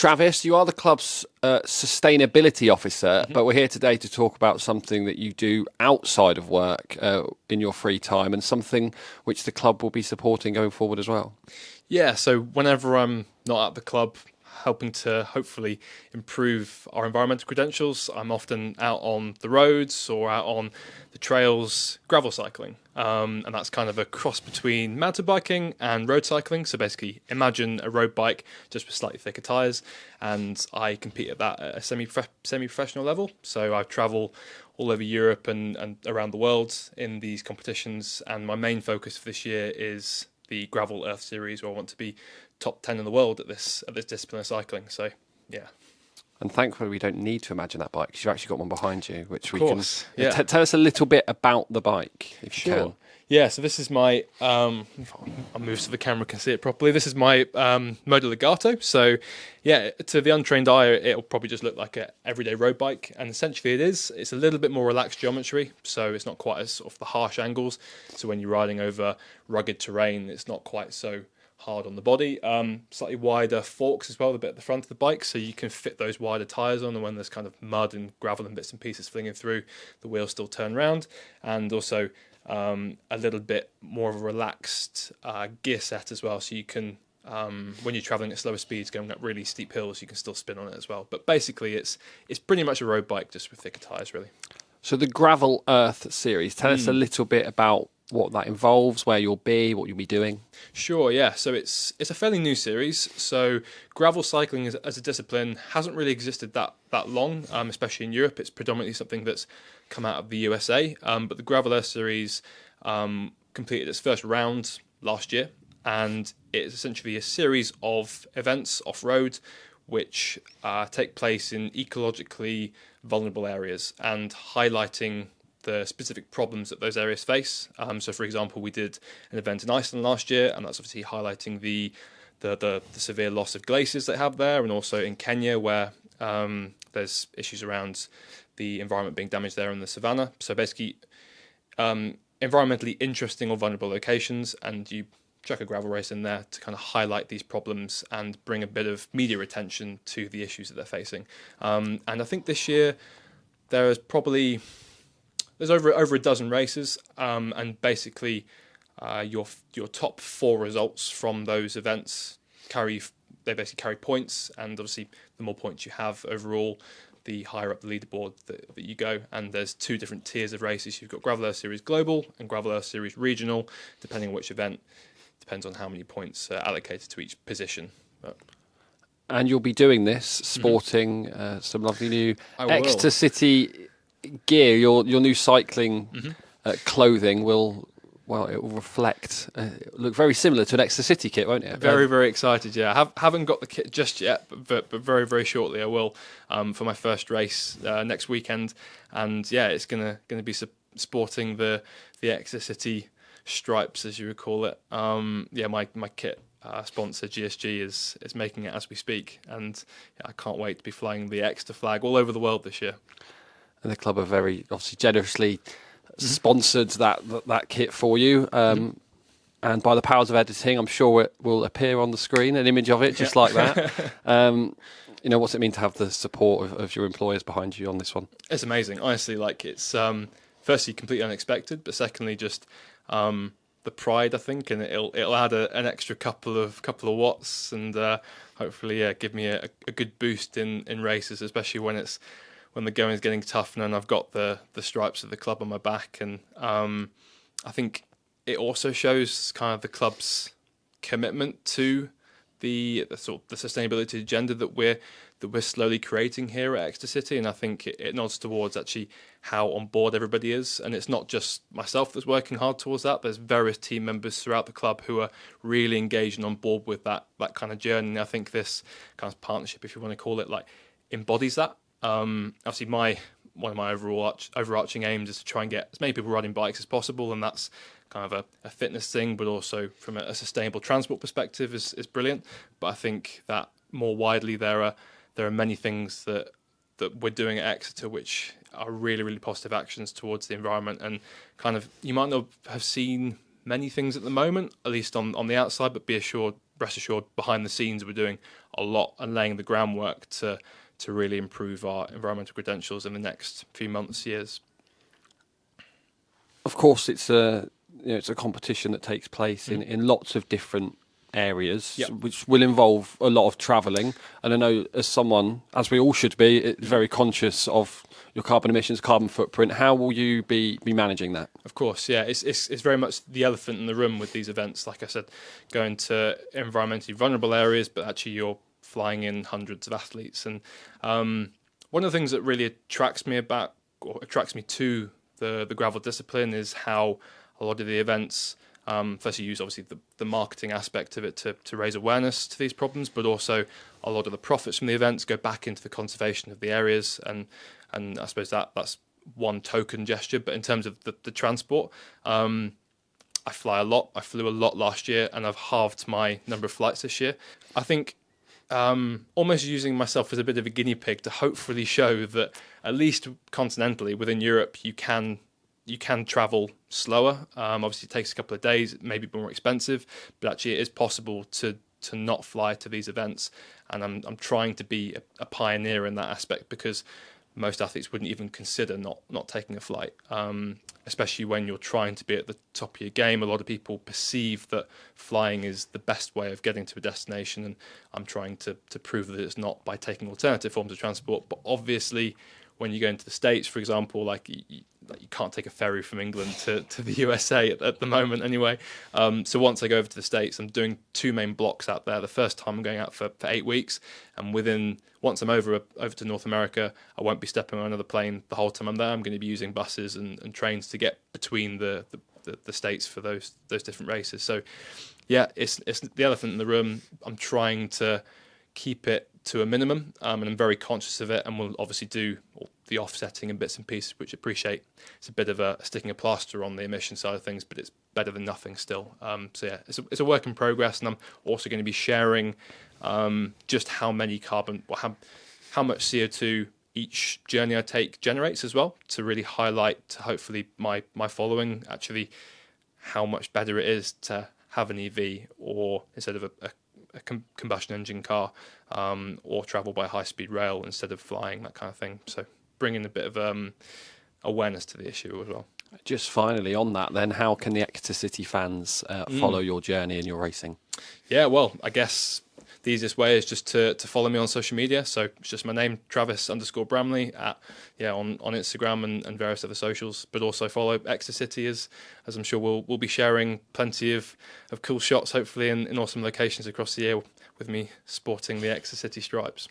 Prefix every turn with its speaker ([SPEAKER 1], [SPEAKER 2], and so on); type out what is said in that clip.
[SPEAKER 1] Travis, you are the club's sustainability officer, but we're here today to talk about something that you do outside of work in your free time, and something which the club will be supporting going forward as well.
[SPEAKER 2] Yeah, so whenever I'm not at the club helping to hopefully improve our environmental credentials, I'm often out on the roads or out on the trails gravel cycling. And that's kind of a cross between mountain biking and road cycling. So basically imagine a road bike just with slightly thicker tyres, and I compete at that at a semi-professional level. So I travel all over Europe and around the world in these competitions, and my main focus for this year is the Gravel Earth Series, where I want to be top 10 in the world at this discipline of cycling. So, yeah.
[SPEAKER 1] And thankfully, we don't need to imagine that bike because you've actually got one behind you, which
[SPEAKER 2] of course,
[SPEAKER 1] we can.
[SPEAKER 2] Yeah.
[SPEAKER 1] Tell us a little bit about the bike, if you can.
[SPEAKER 2] Yeah, so this is my, I'll move so the camera can see it properly. This is my Moto Legato. So, yeah, to the untrained eye, it'll probably just look like an everyday road bike. And essentially it is. It's a little bit more relaxed geometry, so it's not quite as sort of the harsh angles. So when you're riding over rugged terrain, it's not quite so hard on the body. Slightly wider forks as well, the bit at the front of the bike, so you can fit those wider tyres on, and when there's kind of mud and gravel and bits and pieces flinging through, the wheels still turn round. And also a little bit more of a relaxed gear set as well, so you can when you're travelling at slower speeds going up really steep hills, you can still spin on it as well. But basically it's pretty much a road bike just with thicker tyres, really.
[SPEAKER 1] So the Gravel Earth Series, tell us a little bit about what that involves, where you'll be, what you'll be doing.
[SPEAKER 2] Sure, yeah. So it's a fairly new series. So gravel cycling as a discipline hasn't really existed that long, especially in Europe. It's predominantly something that's come out of the USA. But the Gravel Earth Series completed its first round last year, and it's essentially a series of events off-road which take place in ecologically vulnerable areas and highlighting the specific problems that those areas face. So, for example, we did an event in Iceland last year, and that's obviously highlighting the severe loss of glaciers they have there, and also in Kenya, where there's issues around the environment being damaged there in the savannah. So basically, environmentally interesting or vulnerable locations, and you chuck a gravel race in there to kind of highlight these problems and bring a bit of media attention to the issues that they're facing. And I think this year there's over a dozen races, and basically your top 4 results from those events carry points, and obviously the more points you have overall, the higher up the leaderboard that you go. And there's 2 different tiers of races. You've got Gravel Earth Series Global and Gravel Earth Series Regional, depending on which event. Depends on how many points are allocated to each position.
[SPEAKER 1] And you'll be doing this sporting some lovely new Exeter City gear. Your new cycling clothing it will reflect, look very similar to an Exeter City kit, won't it?
[SPEAKER 2] Very, very excited. Yeah, I haven't got the kit just yet, but very, very shortly I will for my first race next weekend. And yeah, it's gonna be sporting the Exeter City stripes, as you would call it. My kit sponsor GSG is making it as we speak, and I can't wait to be flying the Exeter flag all over the world this year.
[SPEAKER 1] And the club are very obviously generously sponsored that kit for you. And by the powers of editing, I'm sure it will appear on the screen, an image of it, just like that. What's it mean to have the support of your employers behind you on this one?
[SPEAKER 2] It's amazing, honestly. Like, it's firstly completely unexpected, but secondly just the pride, I think, and it'll add an extra couple of watts, and hopefully give me a good boost in races, especially when the going is getting tough, and I've got the stripes of the club on my back. And I think it also shows kind of the club's commitment to the sustainability agenda that we're slowly creating here at Exeter City. And I think it nods towards actually how on board everybody is. And it's not just myself that's working hard towards that. There's various team members throughout the club who are really engaged and on board with that kind of journey. And I think this kind of partnership, if you want to call it, like, embodies that. Obviously one of my overarching aims is to try and get as many people riding bikes as possible, and that's kind of a fitness thing, but also from a sustainable transport perspective is brilliant. But I think that more widely there are many things that we're doing at Exeter which are really, really positive actions towards the environment, and kind of you might not have seen many things at the moment, at least on the outside, but be assured rest assured, behind the scenes, we're doing a lot and laying the groundwork to really improve our environmental credentials in the next few months, years.
[SPEAKER 1] Of course, it's a competition that takes place in lots of different areas,
[SPEAKER 2] Yep.
[SPEAKER 1] which will involve a lot of travelling. And I know, as someone, as we all should be, very conscious of your carbon emissions, carbon footprint. How will you be managing that?
[SPEAKER 2] Of course, yeah, it's very much the elephant in the room with these events. Like I said, going to environmentally vulnerable areas, but actually you're flying in hundreds of athletes. And one of the things that really attracts me to the gravel discipline is how a lot of the events firstly use obviously the marketing aspect of it to raise awareness to these problems, but also a lot of the profits from the events go back into the conservation of the areas, and I suppose that's one token gesture. But in terms of the transport, I fly a lot. I flew a lot last year, and I've halved my number of flights this year. I think almost using myself as a bit of a guinea pig to hopefully show that at least continentally within Europe you can travel slower. Obviously, it takes a couple of days, it may be more expensive, but actually it is possible to not fly to these events. And I'm trying to be a pioneer in that aspect, because most athletes wouldn't even consider not taking a flight, especially when you're trying to be at the top of your game. A lot of people perceive that flying is the best way of getting to a destination, and I'm trying to prove that it's not by taking alternative forms of transport. But obviously, when you go into the States, for example, like you can't take a ferry from England to the USA at the moment anyway. So once I go over to the States, I'm doing 2 main blocks out there. The first time I'm going out for 8 weeks, and once I'm over to North America, I won't be stepping on another plane the whole time I'm there. I'm going to be using buses and trains to get between the states for those different races. So yeah, it's the elephant in the room. I'm trying to keep it to a minimum, and I'm very conscious of it, and we'll obviously do the offsetting and bits and pieces, which I appreciate. It's a bit of sticking a plaster on the emission side of things, but it's better than nothing still. So yeah, it's a work in progress, and I'm also going to be sharing just how many carbon, or how much CO2 each journey I take generates as well, to really highlight to hopefully my following actually how much better it is to have an EV or instead of a combustion engine car, or travel by high-speed rail instead of flying, that kind of thing. So bringing a bit of awareness to the issue as well.
[SPEAKER 1] Just finally on that then, how can the Exeter City fans follow your journey and your racing?
[SPEAKER 2] Yeah, well, I guess the easiest way is just to follow me on social media. So it's just my name, Travis_Bramley, on Instagram and various other socials. But also follow Exeter City, as I'm sure we'll be sharing plenty of cool shots, hopefully in awesome locations across the year, with me sporting the Exeter City stripes.